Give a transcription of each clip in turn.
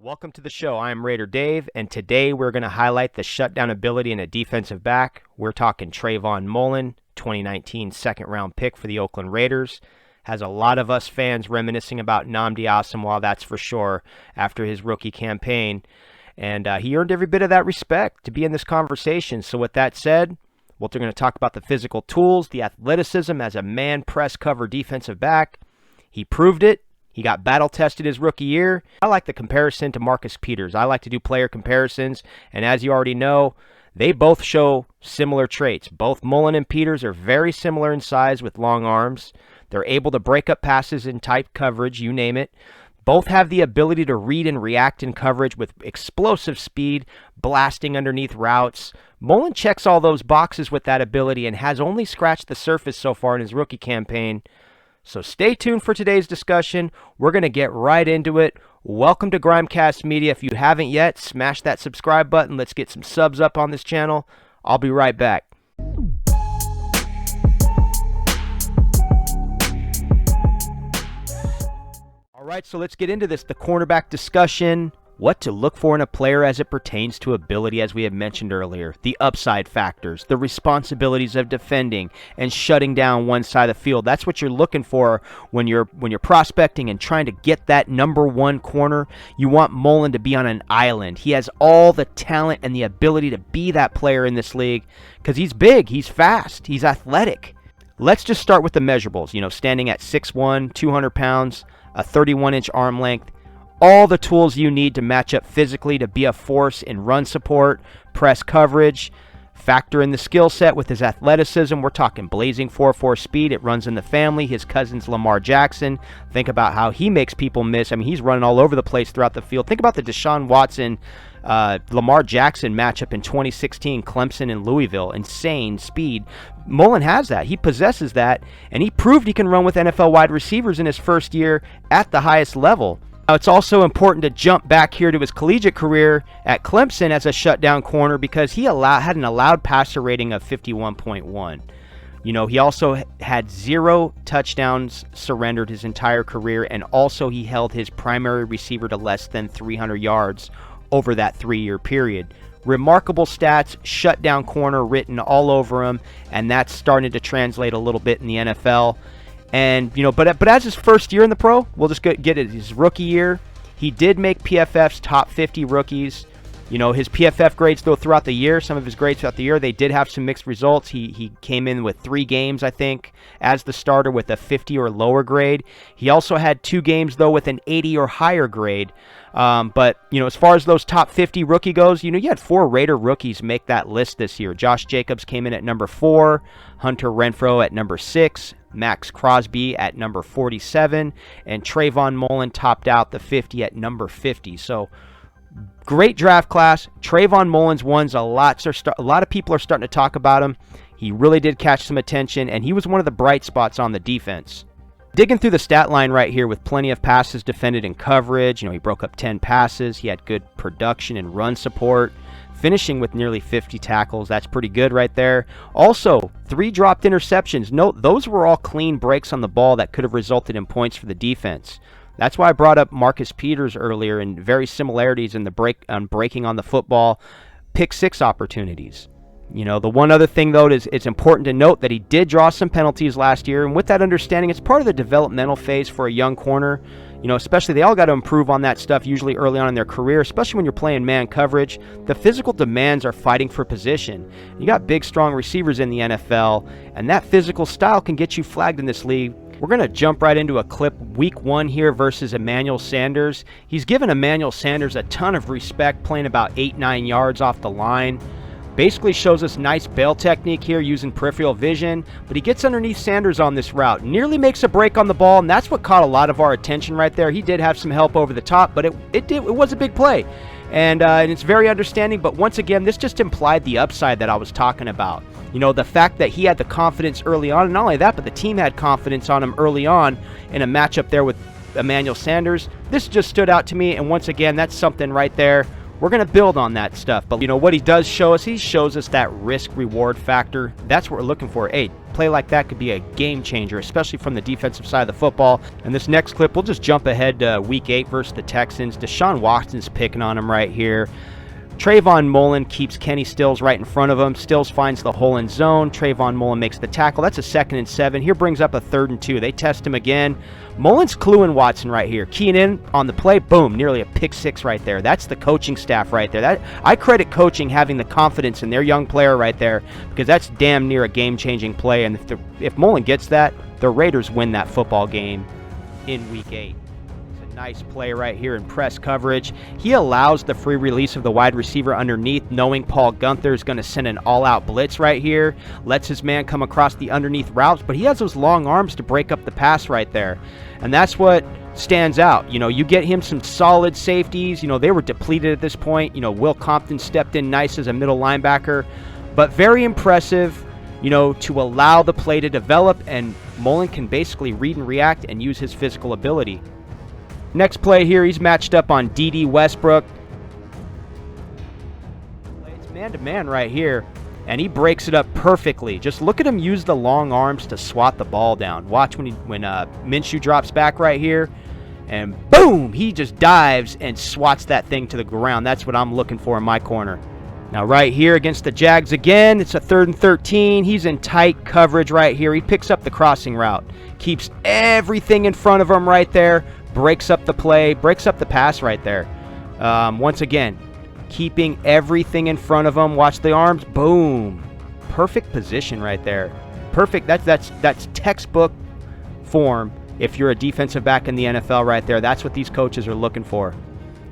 Welcome to the show. I'm Raider Dave, and today we're going to highlight the shutdown ability in a defensive back. We're talking Trayvon Mullen, 2019 second-round pick for the Oakland Raiders. Has a lot of us fans reminiscing about Nnamdi Asomugha, that's for sure, after his rookie campaign. And he earned every bit of that respect to be in this conversation. So with that said, we're going to talk about the physical tools, the athleticism as a man press cover defensive back. He proved it. He got battle-tested his rookie year. I like the comparison to Marcus Peters. I like to do player comparisons, and as you already know, they both show similar traits. Both Mullen and Peters are very similar in size with long arms. They're able to break up passes in tight coverage, you name it. Both have the ability to read and react in coverage with explosive speed, blasting underneath routes. Mullen checks all those boxes with that ability and has only scratched the surface so far in his rookie campaign. So stay tuned for today's discussion. We're going to get right into it. Welcome to GrimeCast Media. If you haven't yet, smash that subscribe button. Let's get some subs up on this channel. I'll be right back. All right, so let's get into this. The cornerback discussion. What to look for in a player as it pertains to ability, as we had mentioned earlier. The upside factors, the responsibilities of defending and shutting down one side of the field. That's what you're looking for when you're prospecting and trying to get that number one corner. You want Mullen to be on an island. He has all the talent and the ability to be that player in this league because he's big, he's fast, he's athletic. Let's just start with the measurables. Standing at 6'1", 200 pounds, a 31-inch arm length. All the tools you need to match up physically to be a force in run support, press coverage, factor in the skill set with his athleticism. We're talking blazing 4.4 speed. It runs in the family. His cousin's Lamar Jackson. Think about how he makes people miss. I mean, he's running all over the place throughout the field. Think about the Deshaun Watson, Lamar Jackson matchup in 2016, Clemson and Louisville. Insane speed. Mullen has that. He possesses that, and he proved he can run with NFL wide receivers in his first year at the highest level. Now, it's also important to jump back here to his collegiate career at Clemson as a shutdown corner because he had an allowed passer rating of 51.1. He also had 0 touchdowns surrendered his entire career, and also he held his primary receiver to less than 300 yards over that 3-year period. Remarkable stats, shutdown corner written all over him, and that's starting to translate a little bit in the NFL. And, but as his first year in the pro, we'll just get it. His rookie year, he did make PFF's top 50 rookies. His PFF grades, though, throughout the year, some of his grades throughout the year, they did have some mixed results. He came in with 3 games, I think, as the starter with a 50 or lower grade. He also had 2 games, though, with an 80 or higher grade. But, as far as those top 50 rookie goes, you had 4 Raider rookies make that list this year. Josh Jacobs came in at number 4, Hunter Renfrow at number 6, Max Crosby at number 47, and Trayvon Mullen topped out the 50 at number 50. So, great draft class. Trayvon Mullen's ones, a lot of people are starting to talk about him. He really did catch some attention, and he was one of the bright spots on the defense. Digging through the stat line right here with plenty of passes defended in coverage. He broke up 10 passes. He had good production and run support. Finishing with nearly 50 tackles. That's pretty good right there. Also, 3 dropped interceptions. Note, those were all clean breaks on the ball that could have resulted in points for the defense. That's why I brought up Marcus Peters earlier and very similarities in the breaking on the football. Pick 6 opportunities. The one other thing, though, is it's important to note that he did draw some penalties last year, and with that understanding, it's part of the developmental phase for a young corner. Especially they all got to improve on that stuff usually early on in their career, especially when you're playing man coverage. The physical demands are fighting for position. You got big, strong receivers in the NFL, and that physical style can get you flagged in this league. We're going to jump right into a clip, week 1 here versus Emmanuel Sanders. He's given Emmanuel Sanders a ton of respect, playing about 8-9 yards off the line. Basically shows us nice bail technique here using peripheral vision, but he gets underneath Sanders on this route, nearly makes a break on the ball, and that's what caught a lot of our attention right there. He did have some help over the top, but it was a big play, and it's very understanding. But once again, this just implied the upside that I was talking about. The fact that he had the confidence early on, and not only that, but the team had confidence on him early on in a matchup there with Emmanuel Sanders. This just stood out to me, and once again, that's something right there. We're going to build on that stuff. But, what he does show us, he shows us that risk-reward factor. That's what we're looking for. Hey, play like that could be a game changer, especially from the defensive side of the football. And this next clip, we'll just jump ahead to Week 8 versus the Texans. Deshaun Watson's picking on him right here. Trayvon Mullen keeps Kenny Stills right in front of him. Stills finds the hole in zone. Trayvon Mullen makes the tackle. That's a 2nd and 7. Here brings up a 3rd and 2. They test him again. Mullen's cluing Watson right here. Keying in on the play. Boom. Nearly a pick 6 right there. That's the coaching staff right there. I credit coaching having the confidence in their young player right there, because that's damn near a game-changing play. And if Mullen gets that, the Raiders win that football game in Week 8. Nice play right here in press coverage. He allows the free release of the wide receiver underneath, knowing Paul Gunther is going to send an all-out blitz right here. Lets his man come across the underneath routes, but he has those long arms to break up the pass right there. And that's what stands out. You know, you get him some solid safeties. You know, they were depleted at this point. You know, Will Compton stepped in nice as a middle linebacker, but very impressive, you know, to allow the play to develop, and Mullen can basically read and react and use his physical ability. Next play here, he's matched up on D.D. Westbrook. It's man-to-man right here, and he breaks it up perfectly. Just look at him use the long arms to swat the ball down. Watch when Minshew drops back right here, and boom, he just dives and swats that thing to the ground. That's what I'm looking for in my corner. Now right here against the Jags again, it's a 3rd and 13. He's in tight coverage right here. He picks up the crossing route, keeps everything in front of him right there, breaks up the play, breaks up the pass right there. Once again, keeping everything in front of him. Watch the arms. Boom. Perfect position right there. Perfect. That's textbook form if you're a defensive back in the NFL right there. That's what these coaches are looking for.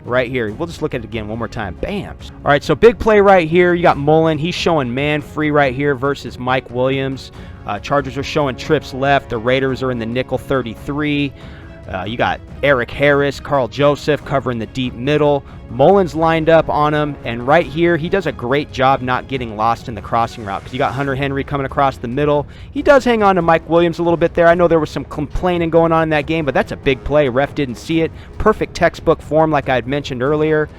Right here. We'll just look at it again one more time. Bam. All right, so big play right here. You got Mullen. He's showing man free right here versus Mike Williams. Chargers are showing trips left. The Raiders are in the nickel 33. You got Eric Harris, Carl Joseph covering the deep middle. Mullen's lined up on him, and right here, he does a great job not getting lost in the crossing route, because you got Hunter Henry coming across the middle. He does hang on to Mike Williams a little bit there. I know there was some complaining going on in that game, but that's a big play. Ref didn't see it. Perfect textbook form like I had mentioned earlier.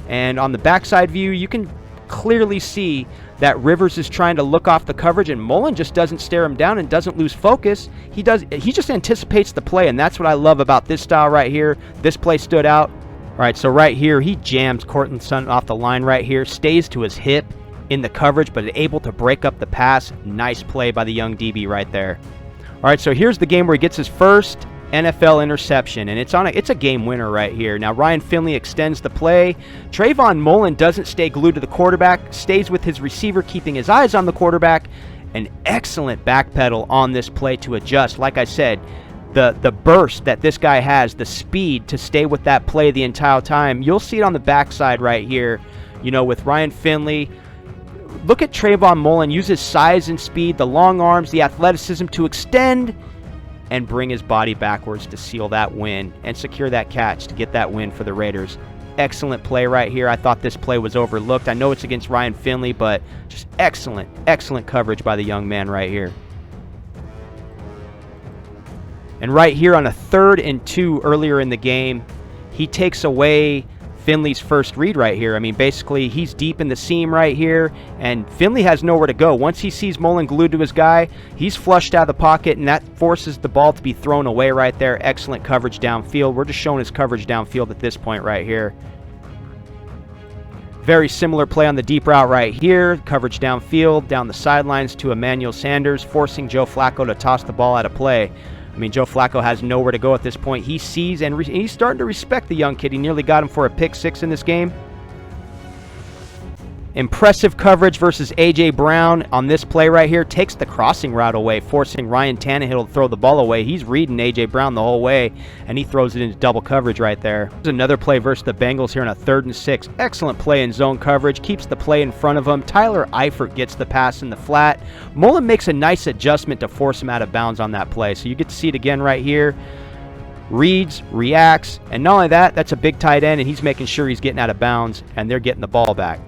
And on the backside view, you can clearly see that Rivers is trying to look off the coverage, and Mullen just doesn't stare him down and doesn't lose focus. He just anticipates the play, and that's what I love about this style right here. This play stood out. All right, so right here, he jams Cortland Sutton off the line right here, stays to his hip in the coverage, but able to break up the pass. Nice play by the young DB right there. All right, so here's the game where he gets his first NFL interception, and it's a game winner right here. Now Ryan Finley extends the play. Trayvon Mullen doesn't stay glued to the quarterback, stays with his receiver, keeping his eyes on the quarterback. An excellent backpedal on this play to adjust. Like I said, the burst that this guy has, the speed to stay with that play the entire time. You'll see it on the backside right here, you know, with Ryan Finley. Look at Trayvon Mullen use his size and speed, the long arms, the athleticism to extend and bring his body backwards to seal that win and secure that catch to get that win for the Raiders. Excellent play right here. I thought this play was overlooked. I know it's against Ryan Finley, but just excellent coverage by the young man right here. And right here on a 3rd and 2 earlier in the game, he takes away Finley's first read right here. I mean, basically, he's deep in the seam right here, and Finley has nowhere to go. Once he sees Mullen glued to his guy, he's flushed out of the pocket, and that forces the ball to be thrown away right there. Excellent coverage downfield. We're just showing his coverage downfield at this point right here. Very similar play on the deep route right here. Coverage downfield, down the sidelines to Emmanuel Sanders, forcing Joe Flacco to toss the ball out of play. I mean, Joe Flacco has nowhere to go at this point. He sees and he's starting to respect the young kid. He nearly got him for a pick 6 in this game. Impressive coverage versus A.J. Brown on this play right here. Takes the crossing route away, forcing Ryan Tannehill to throw the ball away. He's reading A.J. Brown the whole way, and he throws it into double coverage right there. There's another play versus the Bengals here on a 3rd and 6. Excellent play in zone coverage. Keeps the play in front of him. Tyler Eifert gets the pass in the flat. Mullen makes a nice adjustment to force him out of bounds on that play. So you get to see it again right here. Reads, reacts, and not only that, that's a big tight end, and he's making sure he's getting out of bounds, and they're getting the ball back.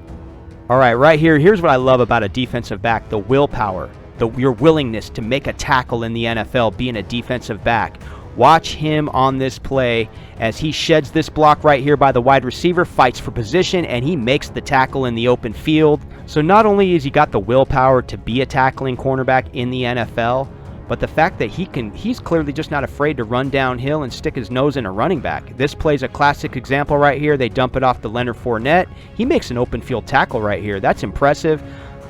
All right, right here, here's what I love about a defensive back, the willpower, your willingness to make a tackle in the NFL being a defensive back. Watch him on this play as he sheds this block right here by the wide receiver, fights for position, and he makes the tackle in the open field. So not only has he got the willpower to be a tackling cornerback in the NFL, but the fact that he's clearly just not afraid to run downhill and stick his nose in a running back. This play's a classic example right here. They dump it off to Leonard Fournette. He makes an open field tackle right here. That's impressive.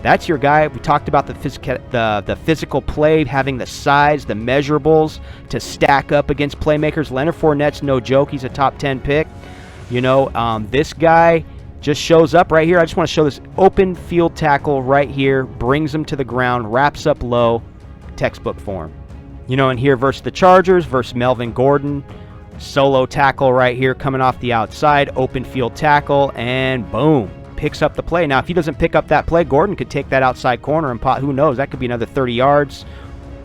That's your guy. We talked about the physical play, having the size, the measurables to stack up against playmakers. Leonard Fournette's no joke. He's a top 10 pick. You know, this guy just shows up right here. I just want to show this open field tackle right here. Brings him to the ground, wraps up low, textbook form. You know, and here versus the Chargers, versus Melvin Gordon. Solo tackle right here coming off the outside. Open field tackle, and boom. Picks up the play. Now, if he doesn't pick up that play, Gordon could take that outside corner and pot. Who knows? That could be another 30 yards.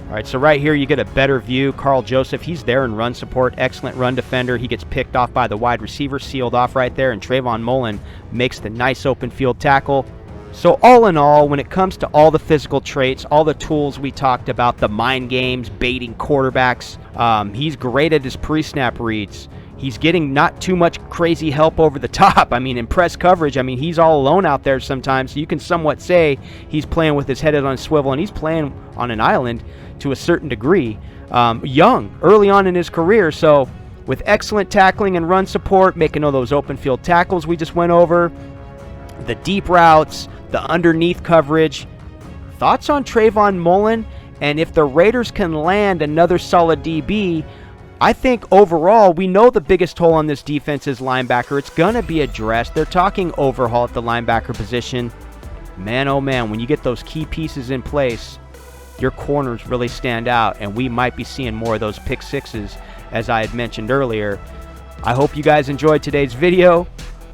All right, so right here you get a better view. Carl Joseph, he's there in run support. Excellent run defender. He gets picked off by the wide receiver, sealed off right there, and Trayvon Mullen makes the nice open field tackle. So all in all, when it comes to all the physical traits, all the tools we talked about, the mind games, baiting quarterbacks, he's great at his pre-snap reads. He's getting not too much crazy help over the top. I mean, in press coverage, I mean, he's all alone out there sometimes. So you can somewhat say he's playing with his head on a swivel, and he's playing on an island to a certain degree. Young, early on in his career. So with excellent tackling and run support, making all those open field tackles we just went over, the deep routes, the underneath coverage. Thoughts on Trayvon Mullen? And if the Raiders can land another solid DB, I think overall, we know the biggest hole on this defense is linebacker. It's going to be addressed. They're talking overhaul at the linebacker position. Man, oh man, when you get those key pieces in place, your corners really stand out, and we might be seeing more of those pick sixes, as I had mentioned earlier. I hope you guys enjoyed today's video.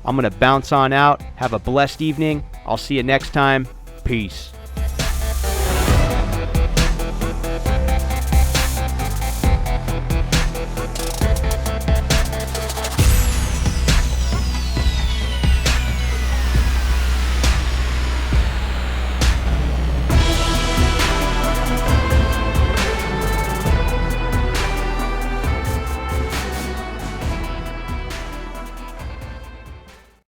I'm going to bounce on out. Have a blessed evening. I'll see you next time. Peace.